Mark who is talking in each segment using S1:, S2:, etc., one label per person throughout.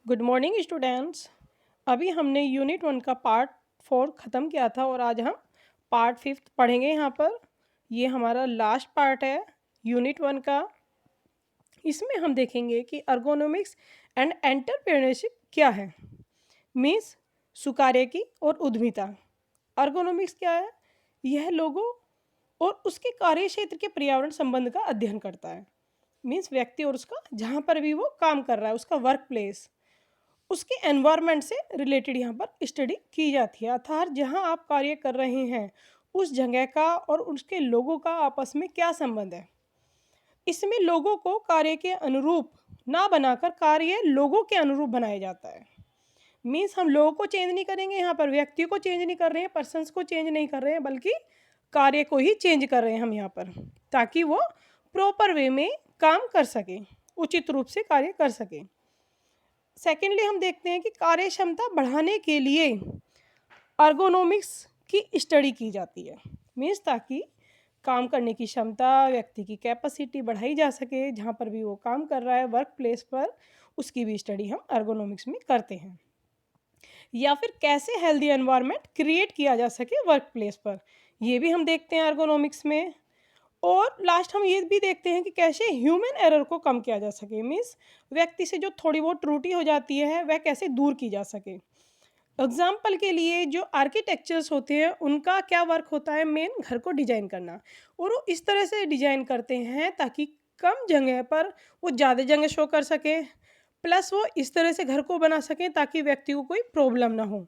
S1: Good morning students. अभी हमने unit 1 का पार्ट 4 ख़त्म किया था और आज हम पार्ट 5 पढ़ेंगे यहाँ पर। ये हमारा लास्ट पार्ट है यूनिट 1 का। इसमें हम देखेंगे कि अर्गोनोमिक्स एंड एंटरप्रेन्योरशिप क्या है। मीन्स सुकार्यकी और उद्यमिता। अर्गोनोमिक्स क्या है? यह लोगों और उसके कार्य क्षेत्र के पर्यावरण संबंध का अध्ययन करता है। मीन्स व्यक्ति और उसका जहाँ पर भी वो काम कर रहा है, उसका वर्क प्लेस, उसके एनवायरनमेंट से रिलेटेड यहाँ पर स्टडी की जाती है। अर्थात जहाँ आप कार्य कर रहे हैं उस जगह का और उसके लोगों का आपस में क्या संबंध है। इसमें लोगों को कार्य के अनुरूप ना बनाकर कार्य लोगों के अनुरूप बनाया जाता है। मीन्स हम लोगों को चेंज नहीं करेंगे, यहाँ पर व्यक्ति को चेंज नहीं कर रहे हैं, पर्सन्स को चेंज नहीं कर रहे हैं, बल्कि कार्य को ही चेंज कर रहे हैं हम यहाँ पर, ताकि वो प्रॉपर वे में काम कर सके, उचित रूप से कार्य कर सके। सेकेंडली हम देखते हैं कि कार्य क्षमता बढ़ाने के लिए अर्गोनोमिक्स की स्टडी की जाती है। मीन्स ताकि काम करने की क्षमता, व्यक्ति की कैपेसिटी बढ़ाई जा सके, जहाँ पर भी वो काम कर रहा है वर्क प्लेस पर, उसकी भी स्टडी हम अर्गोनोमिक्स में करते हैं। या फिर कैसे हेल्दी एनवायरनमेंट क्रिएट किया जा सके वर्क प्लेस पर, ये भी हम देखते हैं अर्गोनोमिक्स में। और लास्ट हम ये भी देखते हैं कि कैसे ह्यूमन एरर को कम किया जा सके। मीन्स व्यक्ति से जो थोड़ी बहुत त्रुटि हो जाती है वह कैसे दूर की जा सके। एग्जाम्पल के लिए जो आर्किटेक्चर्स होते हैं उनका क्या वर्क होता है, मेन घर को डिजाइन करना, और वो इस तरह से डिजाइन करते हैं ताकि कम जगह पर वो ज़्यादा जगह शो कर सके, प्लस वो इस तरह से घर को बना सकें ताकि व्यक्ति को कोई प्रॉब्लम ना हो।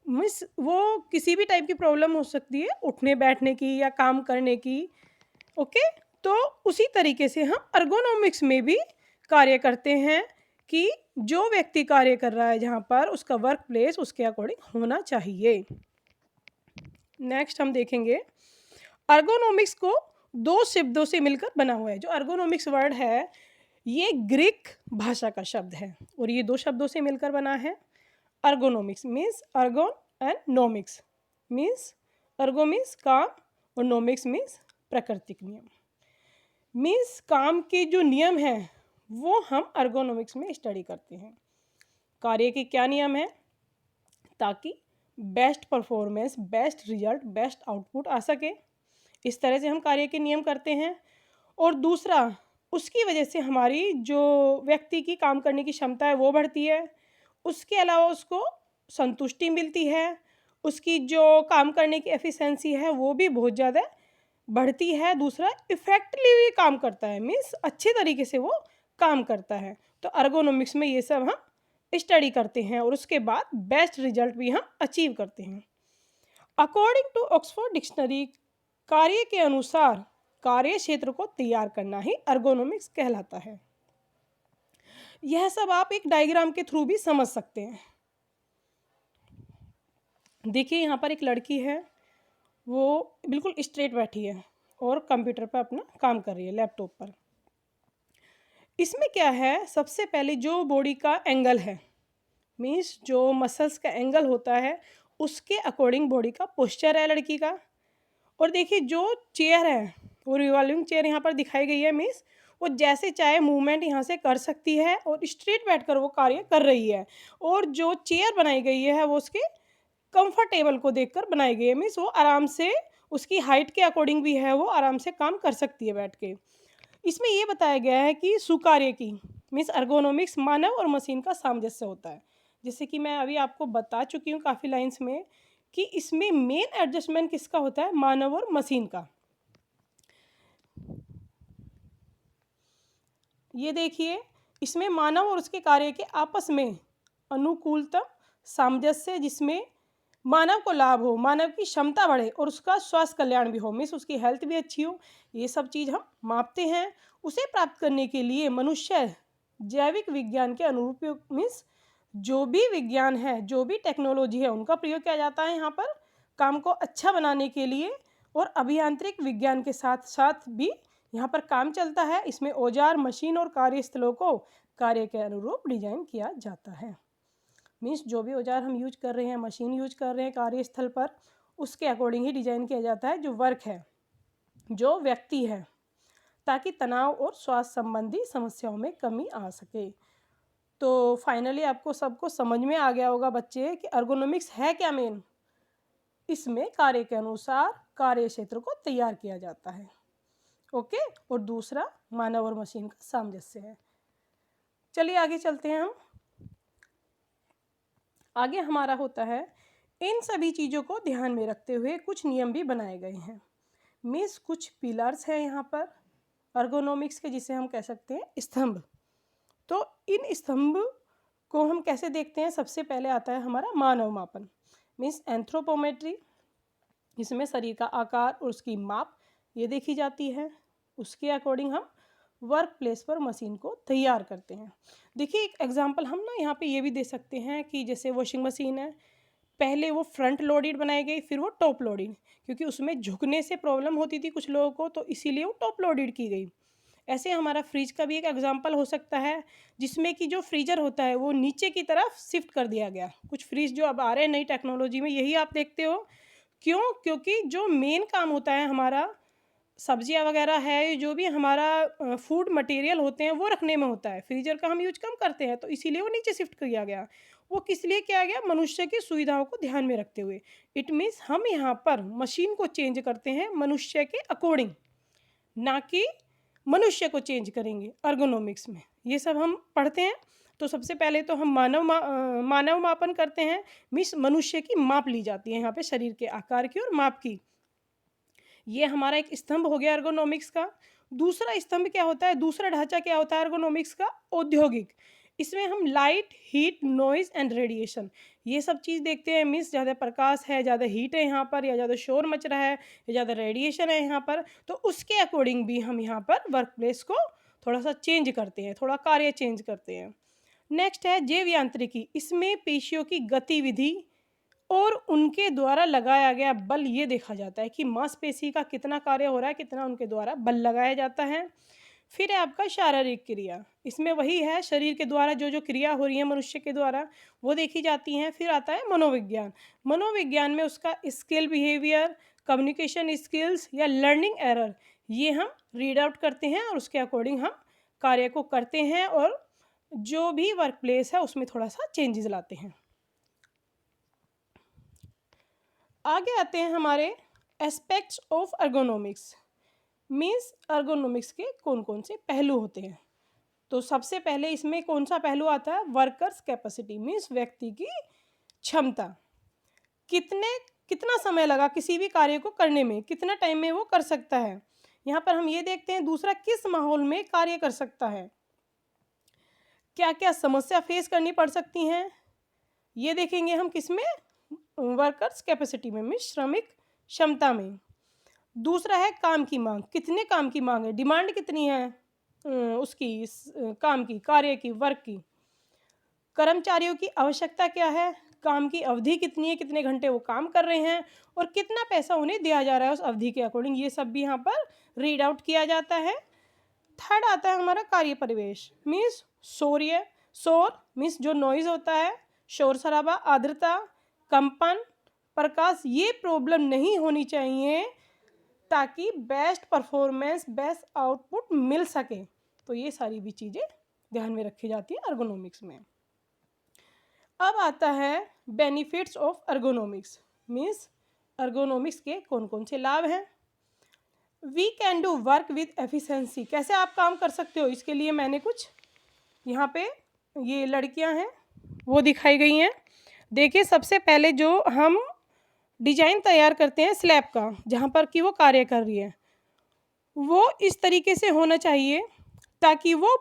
S1: मीन्स वो किसी भी टाइप की प्रॉब्लम हो सकती है, उठने बैठने की या काम करने की। ओके, तो उसी तरीके से हम अर्गोनोमिक्स में भी कार्य करते हैं कि जो व्यक्ति कार्य कर रहा है जहाँ पर उसका वर्क प्लेस उसके अकॉर्डिंग होना चाहिए। नेक्स्ट हम देखेंगे अर्गोनोमिक्स को दो शब्दों से मिलकर बना हुआ है। जो अर्गोनोमिक्स वर्ड है ये ग्रीक भाषा का शब्द है और ये दो शब्दों से मिलकर बना है। Ergonomics means ergon and nomics, means ergo means काम और नोमिक्स मीन्स प्राकृतिक नियम। मीन्स काम के जो नियम हैं वो हम अर्गोनोमिक्स में स्टडी करते हैं। कार्य के क्या नियम हैं ताकि best performance, best result, best output आ सके, इस तरह से हम कार्य के नियम करते हैं। और दूसरा, उसकी वजह से हमारी जो व्यक्ति की काम करने की क्षमता है वो बढ़ती है, उसके अलावा उसको संतुष्टि मिलती है, उसकी जो काम करने की एफिशिएंसी है वो भी बहुत ज़्यादा बढ़ती है। दूसरा, इफेक्टिवली काम करता है, मीन्स अच्छे तरीके से वो काम करता है। तो अर्गोनोमिक्स में ये सब हम स्टडी करते हैं और उसके बाद बेस्ट रिजल्ट भी हम अचीव करते हैं। अकॉर्डिंग टू ऑक्सफोर्ड डिक्शनरी, कार्य के अनुसार कार्य क्षेत्र को तैयार करना ही अर्गोनोमिक्स कहलाता है। यह सब आप एक डायग्राम के थ्रू भी समझ सकते हैं। देखिए यहाँ पर एक लड़की है, वो बिल्कुल स्ट्रेट बैठी है और कंप्यूटर पर अपना काम कर रही है लैपटॉप पर। इसमें क्या है, सबसे पहले जो बॉडी का एंगल है, मीन्स जो मसल्स का एंगल होता है उसके अकॉर्डिंग बॉडी का पोस्चर है लड़की का। और देखिए जो चेयर है वो रिवॉल्विंग चेयर यहाँ पर दिखाई गई है, मीन्स वो जैसे चाहे मूवमेंट यहाँ से कर सकती है और स्ट्रेट बैठकर वो कार्य कर रही है। और जो चेयर बनाई गई है वो उसके कंफर्टेबल को देखकर बनाई गई है, मीन्स वो आराम से उसकी हाइट के अकॉर्डिंग भी है, वो आराम से काम कर सकती है बैठ के। इसमें ये बताया गया है कि सुकार्य की मीन्स अर्गोनोमिक्स मानव और मशीन का सामंजस्य होता है। जैसे कि मैं अभी आपको बता चुकी हूँ काफ़ी लाइंस में कि इसमें मेन एडजस्टमेंट किसका होता है, मानव और मशीन का। ये देखिए, इसमें मानव और उसके कार्य के आपस में अनुकूलतम सामंजस्य, जिसमें मानव को लाभ हो, मानव की क्षमता बढ़े और उसका स्वास्थ्य कल्याण भी हो, मीन्स उसकी हेल्थ भी अच्छी हो, ये सब चीज़ हम मापते हैं। उसे प्राप्त करने के लिए मनुष्य जैविक विज्ञान के अनुरूप मीन्स जो भी विज्ञान है, जो भी टेक्नोलॉजी है उनका प्रयोग किया जाता है यहाँ पर काम को अच्छा बनाने के लिए। और अभियांत्रिक विज्ञान के साथ साथ भी यहाँ पर काम चलता है। इसमें औजार, मशीन और कार्यस्थलों को कार्य के अनुरूप डिजाइन किया जाता है। मीन्स जो भी औजार हम यूज कर रहे हैं, मशीन यूज कर रहे हैं कार्यस्थल पर, उसके अकॉर्डिंग ही डिजाइन किया जाता है जो वर्क है, जो व्यक्ति है, ताकि तनाव और स्वास्थ्य संबंधी समस्याओं में कमी आ सके। तो फाइनली आपको सबको समझ में आ गया होगा बच्चे कि अर्गोनॉमिक्स है क्या मेन। इसमें कार्य के अनुसार कार्य क्षेत्र को तैयार किया जाता है। ओके, और दूसरा मानव और मशीन का सामंजस्य है। चलिए आगे चलते हैं हम। आगे हमारा होता है, इन सभी चीज़ों को ध्यान में रखते हुए कुछ नियम भी बनाए गए हैं। मीन्स कुछ पिलर्स हैं यहाँ पर अर्गोनॉमिक्स के, जिसे हम कह सकते हैं स्तंभ। तो इन स्तंभ को हम कैसे देखते हैं, सबसे पहले आता है हमारा मानव मापन, मीन्स एंथ्रोपोमेट्री। इसमें शरीर का आकार और उसकी माप ये देखी जाती है। उसके अकॉर्डिंग हम वर्क प्लेस पर मशीन को तैयार करते हैं। देखिए एक एग्जांपल हम ना यहाँ पे ये भी दे सकते हैं कि जैसे वॉशिंग मशीन है, पहले वो फ्रंट लोडेड बनाई गई, फिर वो टॉप लोडेड, क्योंकि उसमें झुकने से प्रॉब्लम होती थी कुछ लोगों को, तो इसीलिए वो टॉप लोडेड की गई। ऐसे हमारा फ्रिज का भी एक एग्जांपल हो सकता है, जिसमें कि जो फ्रीजर होता है वो नीचे की तरफ शिफ्ट कर दिया गया। कुछ फ्रिज जो अब आ रहे हैं नई टेक्नोलॉजी में, यही आप देखते हो। क्यों? क्योंकि जो मेन काम होता है हमारा, सब्जियां वगैरह है, जो भी हमारा फूड मटेरियल होते हैं वो रखने में होता है, फ्रीजर का हम यूज कम करते हैं, तो इसीलिए वो नीचे शिफ्ट किया गया। वो किस लिए किया गया? मनुष्य की सुविधाओं को ध्यान में रखते हुए। इट मीन्स हम यहाँ पर मशीन को चेंज करते हैं मनुष्य के अकॉर्डिंग, ना कि मनुष्य को चेंज करेंगे अर्गोनॉमिक्स में। ये सब हम पढ़ते हैं। तो सबसे पहले तो हम मानव मापन करते हैं, मीन्स मनुष्य की माप ली जाती है यहाँ पे, शरीर के आकार की और माप की। ये हमारा एक स्तंभ हो गया अर्गोनॉमिक्स का। दूसरा स्तंभ क्या होता है, दूसरा ढांचा क्या होता है अर्गोनॉमिक्स का? औद्योगिक। इसमें हम light, heat, noise and radiation ये सब चीज़ देखते हैं। मीन्स ज़्यादा प्रकाश है, ज़्यादा हीट है यहाँ पर, या ज़्यादा शोर मच रहा है, या ज़्यादा रेडिएशन है यहाँ पर, तो उसके अकॉर्डिंग भी हम यहाँ पर वर्क प्लेस को थोड़ा सा चेंज करते हैं, थोड़ा कार्य चेंज करते हैं। नेक्स्ट है जैव यांत्रिकी। इसमें पेशियों की गतिविधि और उनके द्वारा लगाया गया बल ये देखा जाता है कि मांसपेशी का कितना कार्य हो रहा है, कितना उनके द्वारा बल लगाया जाता है। फिर है आपका शारीरिक क्रिया। इसमें वही है, शरीर के द्वारा जो जो क्रिया हो रही है मनुष्य के द्वारा वो देखी जाती हैं। फिर आता है मनोविज्ञान। मनोविज्ञान में उसका स्किल, बिहेवियर, कम्युनिकेशन स्किल्स या लर्निंग एरर ये हम रीड आउट करते हैं, और उसके अकॉर्डिंग हम कार्य को करते हैं, और जो भी वर्क प्लेस है उसमें थोड़ा सा चेंजेस लाते हैं। आगे आते हैं हमारे aspects of ergonomics. Means ergonomics के कौन कौन से पहलू होते हैं। तो सबसे पहले इसमें कौन सा पहलू आता है? वर्कर्स कैपेसिटी, मीन्स व्यक्ति की क्षमता। कितना समय लगा किसी भी कार्य को करने में, कितना टाइम में वो कर सकता है। यहाँ पर हम ये देखते हैं। दूसरा, किस माहौल में कार्य कर सकता है, क्या क्या समस्या फेस करनी पड़ सकती हैं, ये देखेंगे हम किसमें? वर्कर्स कैपेसिटी में, मीन्स श्रमिक क्षमता में। दूसरा है काम की मांग, कितने काम की मांग है, डिमांड कितनी है उसकी, काम की, कार्य की, वर्क की। कर्मचारियों की आवश्यकता क्या है, काम की अवधि कितनी है, कितने घंटे वो काम कर रहे हैं, और कितना पैसा उन्हें दिया जा रहा है उस अवधि के अकॉर्डिंग, ये सब भी यहाँ पर रीड आउट किया जाता है। थर्ड आता है हमारा कार्य परिवेश, मीन्स शोर मीन्स जो नॉइज होता है, शोर शराबा, आर्द्रता, कंपन, प्रकाश, ये प्रॉब्लम नहीं होनी चाहिए ताकि बेस्ट परफॉर्मेंस, बेस्ट आउटपुट मिल सके। तो ये सारी भी चीज़ें ध्यान में रखी जाती है अर्गोनॉमिक्स में। अब आता है benefits of ergonomics, means ergonomics के कौन कौन से लाभ हैं। We can do work with efficiency, कैसे आप काम कर सकते हो, इसके लिए मैंने कुछ यहाँ पे ये लड़कियाँ हैं वो दिखाई गई हैं। देखिए सबसे पहले जो हम डिजाइन तैयार करते हैं स्लैब का, जहाँ पर कि वो कार्य कर रही है, वो इस तरीके से होना चाहिए ताकि वो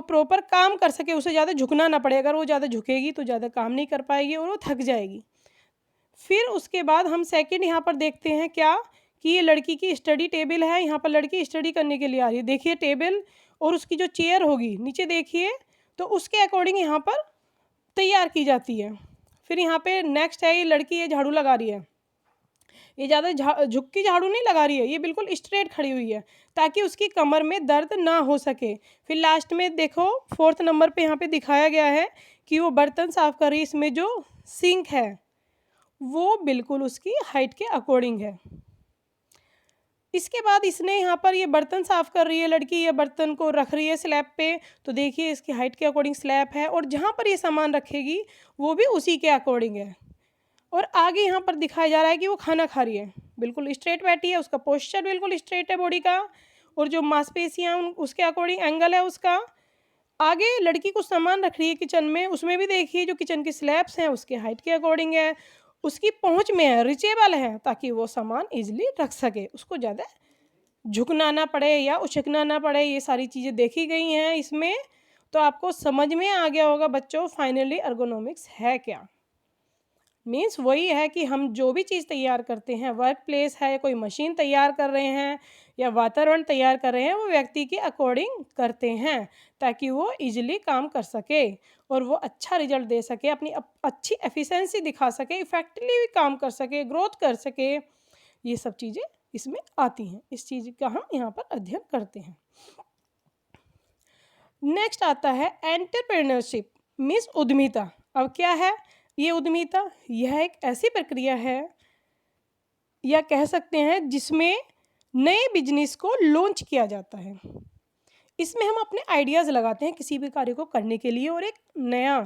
S1: प्रॉपर काम कर सके, उसे ज़्यादा झुकना ना पड़े। अगर वो ज़्यादा झुकेगी तो ज़्यादा काम नहीं कर पाएगी और वो थक जाएगी। फिर उसके बाद हम सेकंड यहाँ पर देखते हैं क्या, कि ये लड़की की स्टडी टेबल है। यहाँ पर लड़की स्टडी करने के लिए आ रही है। देखिए टेबल और उसकी जो चेयर होगी नीचे देखिए, तो उसके अकॉर्डिंग यहाँ पर तैयार की जाती है। फिर यहाँ पे नेक्स्ट है, ये लड़की ये झाड़ू लगा रही है। ये ज़्यादा झुक की झाड़ू नहीं लगा रही है, ये बिल्कुल स्ट्रेट खड़ी हुई है ताकि उसकी कमर में दर्द ना हो सके। फिर लास्ट में देखो 4th नंबर पे यहाँ पे दिखाया गया है कि वो बर्तन साफ कर रही है। इसमें जो सिंक है वो बिल्कुल उसकी हाइट के अकॉर्डिंग है। इसके बाद इसने यहाँ पर ये बर्तन साफ़ कर रही है लड़की, ये बर्तन को रख रही है स्लैब पे। तो देखिए इसकी हाइट के अकॉर्डिंग स्लैब है और जहाँ पर ये सामान रखेगी वो भी उसी के अकॉर्डिंग है। और आगे यहाँ पर दिखाया जा रहा है कि वो खाना खा रही है, बिल्कुल स्ट्रेट बैठी है, उसका पोस्चर बिल्कुल स्ट्रेट है बॉडी का, और जो मांसपेशियाँ उसके अकॉर्डिंग एंगल है उसका। आगे लड़की कुछ सामान रख रही है किचन में, उसमें भी देखिए जो किचन की स्लैब्स हैं उसके हाइट के अकॉर्डिंग है, उसकी पहुँच में है, रिचेबल है, ताकि वो सामान ईज़िली रख सके, उसको ज़्यादा झुकना ना पड़े या उचकना ना पड़े। ये सारी चीज़ें देखी गई हैं इसमें। तो आपको समझ में आ गया होगा बच्चों फाइनली एर्गोनॉमिक्स है क्या। मीन्स वही है कि हम जो भी चीज़ तैयार करते हैं, वर्क प्लेस है, कोई मशीन तैयार कर रहे हैं या वातावरण तैयार कर रहे हैं, वो व्यक्ति के अकॉर्डिंग करते हैं ताकि वो इजीली काम कर सके और वो अच्छा रिजल्ट दे सके, अपनी अच्छी एफिशिएंसी दिखा सके, इफेक्टिवली काम कर सके, ग्रोथ कर सके। ये सब चीज़ें इसमें आती हैं, इस चीज़ का हम यहाँ पर अध्ययन करते हैं। नेक्स्ट आता है एंटरप्रेन्योरशिप मीन्स उद्यमिता। अब क्या है ये उद्यमिता? यह एक ऐसी प्रक्रिया है या कह सकते हैं जिसमें नए बिजनेस को लॉन्च किया जाता है। इसमें हम अपने आइडियाज़ लगाते हैं किसी भी कार्य को करने के लिए और एक नया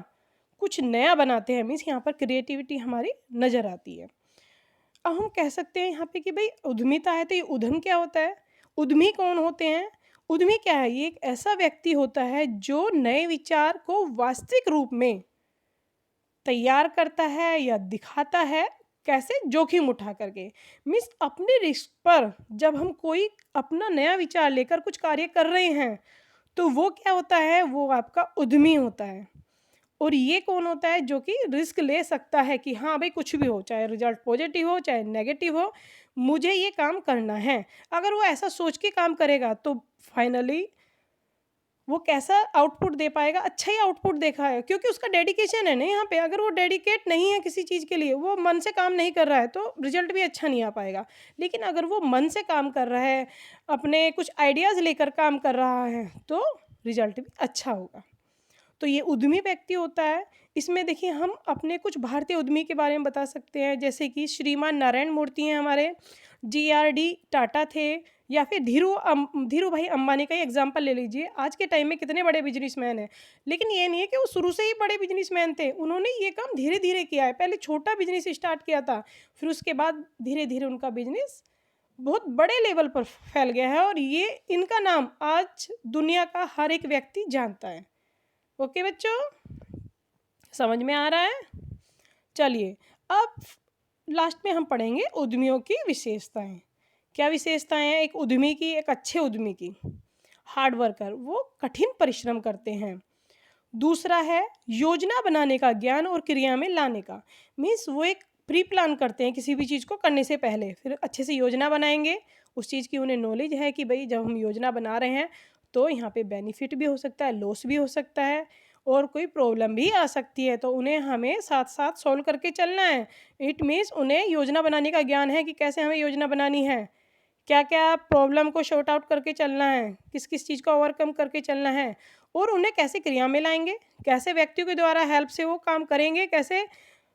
S1: कुछ नया बनाते हैं, मीन्स यहाँ पर क्रिएटिविटी हमारी नज़र आती है। अब हम कह सकते हैं यहाँ पे कि भाई उद्यमिता है तो ये उद्यम क्या होता है? उद्यमी कौन होते हैं? उद्यमी क्या है? ये एक ऐसा व्यक्ति होता है जो नए विचार को वास्तविक रूप में तैयार करता है या दिखाता है। कैसे? जोखिम उठा करके, मीन्स अपने रिस्क पर जब हम कोई अपना नया विचार लेकर कुछ कार्य कर रहे हैं तो वो क्या होता है? वो आपका उद्यमी होता है। और ये कौन होता है? जो कि रिस्क ले सकता है कि हाँ भाई कुछ भी हो, चाहे रिजल्ट पॉजिटिव हो चाहे नेगेटिव हो, मुझे ये काम करना है। अगर वो ऐसा सोच के काम करेगा तो फाइनली वो कैसा आउटपुट दे पाएगा? अच्छा ही आउटपुट देखा है, क्योंकि उसका डेडिकेशन है ना यहाँ पे। अगर वो डेडिकेट नहीं है किसी चीज़ के लिए, वो मन से काम नहीं कर रहा है तो रिजल्ट भी अच्छा नहीं आ पाएगा। लेकिन अगर वो मन से काम कर रहा है, अपने कुछ आइडियाज़ लेकर काम कर रहा है तो रिजल्ट भी अच्छा होगा। तो ये उद्यमी व्यक्ति होता है। इसमें देखिए हम अपने कुछ भारतीय उद्यमी के बारे में बता सकते हैं, जैसे कि श्रीमान नारायण मूर्ति हैं हमारे, जीआरडी टाटा थे, या फिर धीरू भाई अंबानी का ही एग्जांपल ले लीजिए। आज के टाइम में कितने बड़े बिजनेसमैन हैं, लेकिन ये नहीं है कि वो शुरू से ही बड़े बिजनेसमैन थे। उन्होंने ये काम धीरे धीरे किया है। पहले छोटा बिजनेस स्टार्ट किया था, फिर उसके बाद धीरे धीरे उनका बिजनेस बहुत बड़े लेवल पर फैल गया है और ये इनका नाम आज दुनिया का हर एक व्यक्ति जानता है। ओके बच्चों, समझ में आ रहा है? चलिए अब लास्ट में हम पढ़ेंगे उद्यमियों की विशेषताएं। क्या विशेषताएं हैं एक उद्यमी की, एक अच्छे उद्यमी की? हार्ड वर्कर, वो कठिन परिश्रम करते हैं। दूसरा है योजना बनाने का ज्ञान और क्रिया में लाने का, मीन्स वो एक प्री प्लान करते हैं किसी भी चीज़ को करने से पहले, फिर अच्छे से योजना बनाएंगे। उस चीज़ की उन्हें नॉलेज है कि भाई जब हम योजना बना रहे हैं तो यहाँ पे बेनिफिट भी हो सकता है, लॉस भी हो सकता है और कोई प्रॉब्लम भी आ सकती है, तो उन्हें हमें साथ साथ सॉल्व करके चलना है। इट मीन्स उन्हें योजना बनाने का ज्ञान है कि कैसे हमें योजना बनानी है, क्या क्या प्रॉब्लम को शॉर्ट आउट करके चलना है, किस किस चीज़ को ओवरकम करके चलना है, और उन्हें कैसे क्रिया में लाएंगे, कैसे व्यक्तियों के द्वारा हेल्प से वो काम करेंगे, कैसे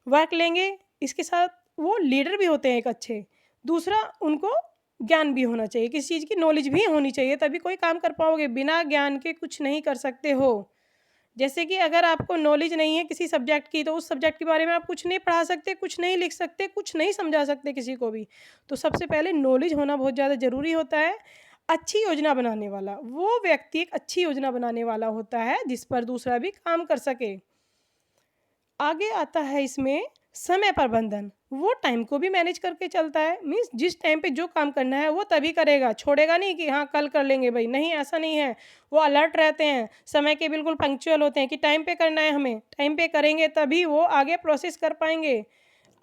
S1: वर्क लेंगे। इसके साथ वो लीडर भी होते हैं एक अच्छे। दूसरा, उनको ज्ञान भी होना चाहिए, किसी चीज़ की नॉलेज भी होनी चाहिए, तभी कोई काम कर पाओगे। बिना ज्ञान के कुछ नहीं कर सकते हो। जैसे कि अगर आपको नॉलेज नहीं है किसी सब्जेक्ट की तो उस सब्जेक्ट के बारे में आप कुछ नहीं पढ़ा सकते, कुछ नहीं लिख सकते, कुछ नहीं समझा सकते किसी को भी। तो सबसे पहले नॉलेज होना बहुत ज़्यादा ज़रूरी होता है। अच्छी योजना बनाने वाला, वो व्यक्ति एक अच्छी योजना बनाने वाला होता है जिस पर दूसरा भी काम कर सके। आगे आता है इसमें समय प्रबंधन, वो टाइम को भी मैनेज करके चलता है। मीन्स जिस टाइम पे जो काम करना है वो तभी करेगा, छोड़ेगा नहीं कि हाँ कल कर लेंगे भाई, नहीं ऐसा नहीं है। वो अलर्ट रहते हैं, समय के बिल्कुल पंक्चुअल होते हैं कि टाइम पे करना है, हमें टाइम पे करेंगे तभी वो आगे प्रोसेस कर पाएंगे।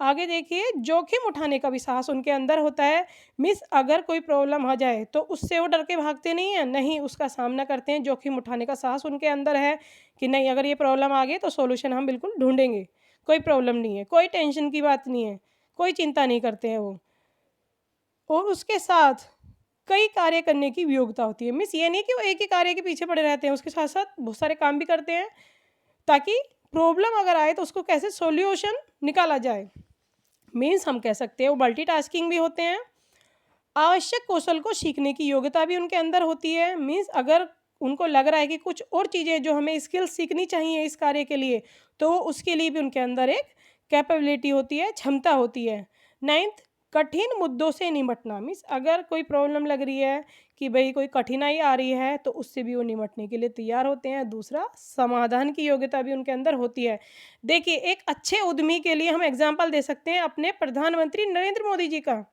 S1: आगे देखिए जोखिम उठाने का भी साहस उनके अंदर होता है। मीन्स अगर कोई प्रॉब्लम आ जाए तो उससे वो डर के भागते नहीं हैं, नहीं उसका सामना करते हैं। जोखिम उठाने का साहस उनके अंदर है कि नहीं अगर ये प्रॉब्लम आ गई तो सॉल्यूशन हम बिल्कुल ढूंढेंगे, कोई प्रॉब्लम नहीं है, कोई टेंशन की बात नहीं है, कोई चिंता नहीं करते हैं वो। और उसके साथ कई कार्य करने की योग्यता होती है। मीन्स ये नहीं कि वो एक ही कार्य के पीछे पड़े रहते हैं, उसके साथ साथ बहुत सारे काम भी करते हैं ताकि प्रॉब्लम अगर आए तो उसको कैसे सॉल्यूशन निकाला जाए। मीन्स हम कह सकते हैं वो मल्टीटास्किंग भी होते हैं। आवश्यक कौशल को सीखने की योग्यता भी उनके अंदर होती है। मीन्स अगर उनको लग रहा है कि कुछ और चीज़ें जो हमें स्किल्स सीखनी चाहिए इस कार्य के लिए, तो उसके लिए भी उनके अंदर एक कैपेबिलिटी होती है, क्षमता होती है। 9th, कठिन मुद्दों से निपटना। मीन्स अगर कोई प्रॉब्लम लग रही है कि भाई कोई कठिनाई आ रही है, तो उससे भी वो निपटने के लिए तैयार होते हैं। दूसरा, समाधान की योग्यता भी उनके अंदर होती है। देखिए, एक अच्छे उद्यमी के लिए हम एग्जाम्पल दे सकते हैं अपने प्रधानमंत्री नरेंद्र मोदी जी का।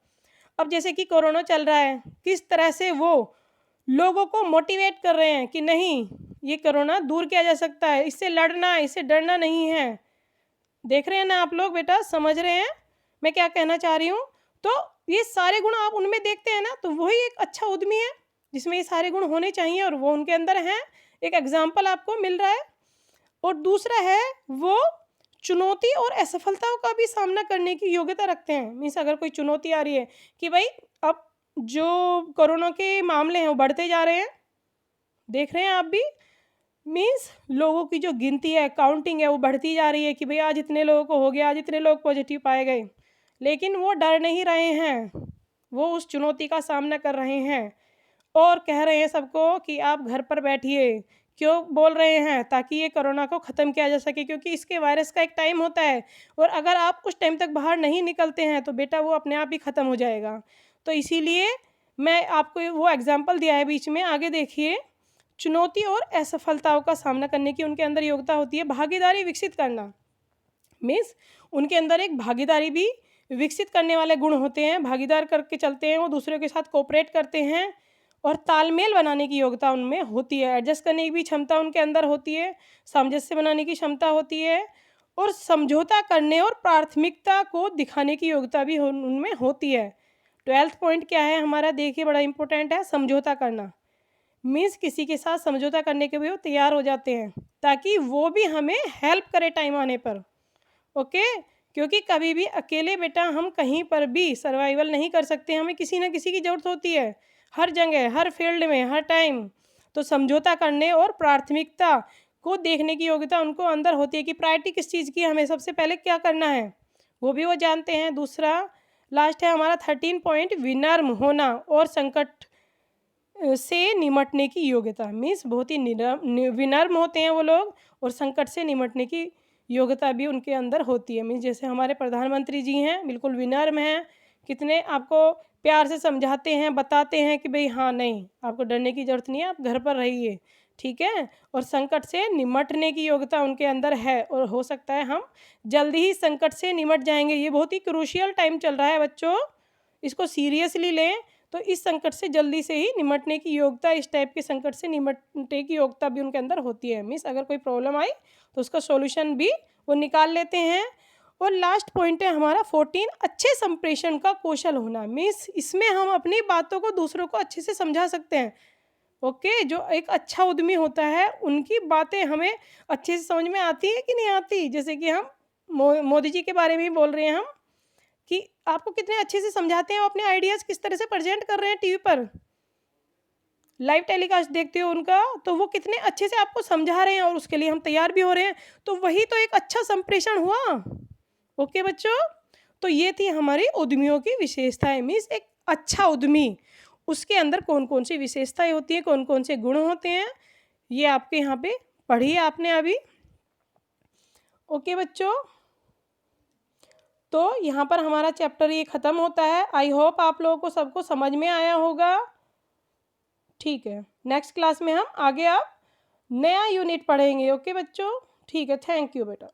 S1: अब जैसे कि कोरोना चल रहा है, किस तरह से वो लोगों को मोटिवेट कर रहे हैं कि नहीं, ये कोरोना दूर किया जा सकता है, इससे लड़ना है, इससे डरना नहीं है। देख रहे हैं ना आप लोग बेटा, समझ रहे हैं मैं क्या कहना चाह रही हूँ? तो ये सारे गुण आप उनमें देखते हैं ना, तो वही एक अच्छा उद्यमी है जिसमें ये सारे गुण होने चाहिए और वो उनके अंदर हैं। एक एग्जाम्पल आपको मिल रहा है। और दूसरा है, वो चुनौती और असफलताओं का भी सामना करने की योग्यता रखते हैं। मीन्स अगर कोई चुनौती आ रही है कि भाई अब जो कोरोना के मामले हैं वो बढ़ते जा रहे हैं, देख रहे हैं आप भी। मीन्स लोगों की जो गिनती है, काउंटिंग है, वो बढ़ती जा रही है कि भाई आज इतने लोगों को हो गया, आज इतने लोग पॉजिटिव पाए गए। लेकिन वो डर नहीं रहे हैं, वो उस चुनौती का सामना कर रहे हैं और कह रहे हैं सबको कि आप घर पर बैठिए। क्यों बोल रहे हैं? ताकि ये कोरोना को ख़त्म किया जा सके, क्योंकि इसके वायरस का एक टाइम होता है और अगर आप उस टाइम तक बाहर नहीं निकलते हैं तो बेटा वो अपने आप ही ख़त्म हो जाएगा। तो इसीलिए मैं आपको वो एग्जाम्पल दिया है बीच में, आगे देखिए। चुनौती और असफलताओं का सामना करने की उनके अंदर योग्यता होती है। भागीदारी विकसित करना, मीन्स उनके अंदर एक भागीदारी भी विकसित करने वाले गुण होते हैं। भागीदार करके चलते हैं, वो दूसरों के साथ कोऑपरेट करते हैं और तालमेल बनाने की योग्यता उनमें होती है। एडजस्ट करने की भी क्षमता उनके अंदर होती है, सामंजस्य बनाने की क्षमता होती है और समझौता करने और प्राथमिकता को दिखाने की योग्यता भी उनमें होती है। 12th पॉइंट क्या है हमारा? देखिए, बड़ा इंपॉर्टेंट है, समझौता करना। मीन्स किसी के साथ समझौता करने के भी वो तैयार हो जाते हैं ताकि वो भी हमें हेल्प करे टाइम आने पर। ओके, क्योंकि कभी भी अकेले बेटा हम कहीं पर भी सर्वाइवल नहीं कर सकते, हमें किसी न किसी की ज़रूरत होती है, हर जगह, हर फील्ड में, हर टाइम। तो समझौता करने और प्राथमिकता को देखने की योग्यता उनको अंदर होती है कि प्रायोरिटी किस चीज़ की, हमें सबसे पहले क्या करना है, वो भी वो जानते हैं। दूसरा, लास्ट है हमारा 13 पॉइंट, विनम्र होना और संकट से निमटने की योग्यता। मीन्स बहुत ही विनम्र होते हैं वो लोग और संकट से निमटने की योग्यता भी उनके अंदर होती है। मीन्स जैसे हमारे प्रधानमंत्री जी हैं, बिल्कुल विनम्र हैं, कितने आपको प्यार से समझाते हैं, बताते हैं कि भाई हाँ, नहीं, आपको डरने की ज़रूरत नहीं है, आप घर पर रहिए, ठीक है। और संकट से निमटने की योग्यता उनके अंदर है और हो सकता है हम जल्दी ही संकट से निमट जाएंगे। ये बहुत ही क्रूशियल टाइम चल रहा है बच्चों, इसको सीरियसली लें। तो इस संकट से जल्दी से ही निमटने की योग्यता, इस टाइप के संकट से निमटने की योग्यता भी उनके अंदर होती है। मीन्स अगर कोई प्रॉब्लम आई तो उसका सॉल्यूशन भी वो निकाल लेते हैं। और लास्ट पॉइंट है हमारा 14, अच्छे संप्रेषण का कौशल होना। मीन्स इसमें हम अपनी बातों को दूसरों को अच्छे से समझा सकते हैं। ओके, जो एक अच्छा उद्यमी होता है उनकी बातें हमें अच्छे से समझ में आती है कि नहीं आती। जैसे कि हम मोदी जी के बारे में ही बोल रहे हैं हम, कि आपको कितने अच्छे से समझाते हैं, अपने आइडियाज़ किस तरह से प्रेजेंट कर रहे हैं टीवी पर, लाइव टेलीकास्ट देखते हो उनका, तो वो कितने अच्छे से आपको समझा रहे हैं और उसके लिए हम तैयार भी हो रहे हैं। तो वही तो एक अच्छा संप्रेषण हुआ। ओके बच्चों, तो ये थी हमारी उद्यमियों की विशेषताएं। मीन्स एक अच्छा उद्यमी, उसके अंदर कौन कौन सी विशेषताएं होती हैं, कौन कौन से गुण होते हैं, ये आपके यहाँ पे पढ़ी आपने अभी। ओके बच्चों, तो यहाँ पर हमारा चैप्टर ये ख़त्म होता है। आई होप आप लोगों को सबको समझ में आया होगा। ठीक है, नेक्स्ट क्लास में हम आगे आप नया यूनिट पढ़ेंगे। ओके बच्चों, ठीक है, थैंक यू बेटा।